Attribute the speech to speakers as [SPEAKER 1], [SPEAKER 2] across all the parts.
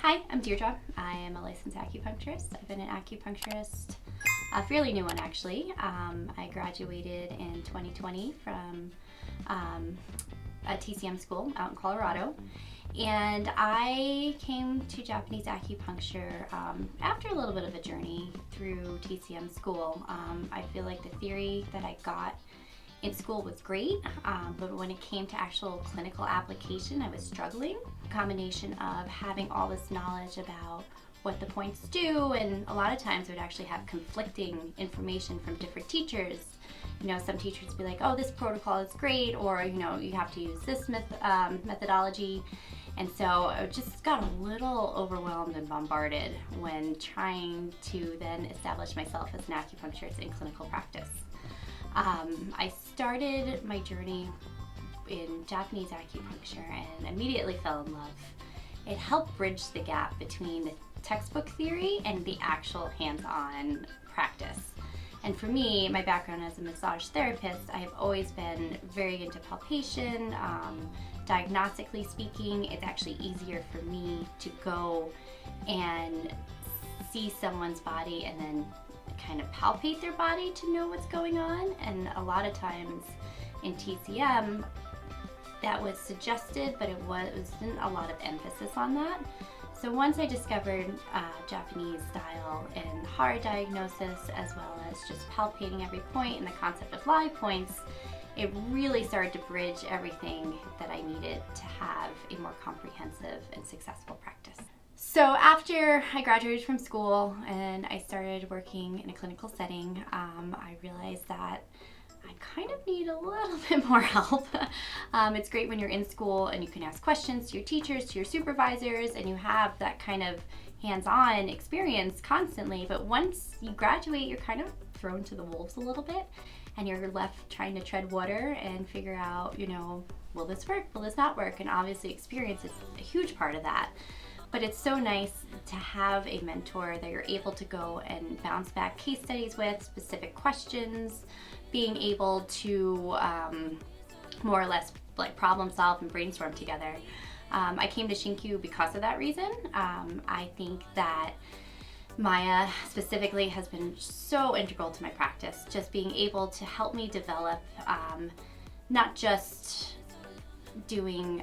[SPEAKER 1] Hi, I'm Deirdre. I am a licensed acupuncturist. I've been an acupuncturist, a fairly new one actually. I graduated in 2020 from a TCM school out in Colorado. And I came to Japanese acupuncture after a little bit of a journey through TCM school. I feel like the theory that I got in school was great, but when it came to actual clinical application, I was struggling. A combination of having all this knowledge about what the points do, and a lot of times I would actually have conflicting information from different teachers. You know, some teachers would be like, oh, this protocol is great, or, you know, you have to use this methodology. And so I just got a little overwhelmed and bombarded when trying to then establish myself as an acupuncturist in clinical practice. I started my journey in Japanese acupuncture and immediately fell in love. It helped bridge the gap between the textbook theory and the actual hands-on practice. And for me, my background as a massage therapist, I have always been very into palpation. Diagnostically speaking, it's actually easier for me to go and see someone's body and then kind of palpate their body to know what's going on. And a lot of times in TCM, that was suggested, but it wasn't a lot of emphasis on that. So once I discovered Japanese style and hard diagnosis, as well as just palpating every point and the concept of live points, it really started to bridge everything that I needed to have a more comprehensive and successful practice. So after I graduated from school and I started working in a clinical setting, I realized that I kind of need a little bit more help. It's great when you're in school and you can ask questions to your teachers, to your supervisors, and you have that kind of hands-on experience constantly. But once you graduate, you're kind of thrown to the wolves a little bit, and you're left trying to tread water and figure out, you know, will this work? Will this not work? And obviously experience is a huge part of that. But it's so nice to have a mentor that you're able to go and bounce back case studies with, specific questions, being able to more or less like problem solve and brainstorm together. I came to ShinKyu because of that reason. I think that Maya specifically has been so integral to my practice, just being able to help me develop not just doing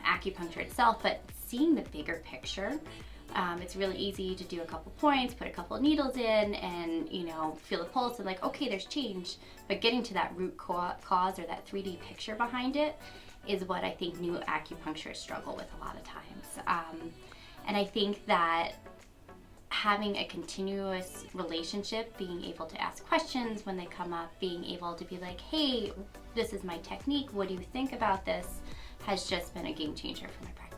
[SPEAKER 1] acupuncture itself, but seeing the bigger picture. It's really easy to do a couple points, put a couple of needles in, and, you know, feel the pulse and like, okay, there's change. But getting to that root cause or that 3D picture behind it is what I think new acupuncturists struggle with a lot of times. And I think that having a continuous relationship, being able to ask questions when they come up, being able to be like, hey, this is my technique, what do you think about this, has just been a game changer for my practice.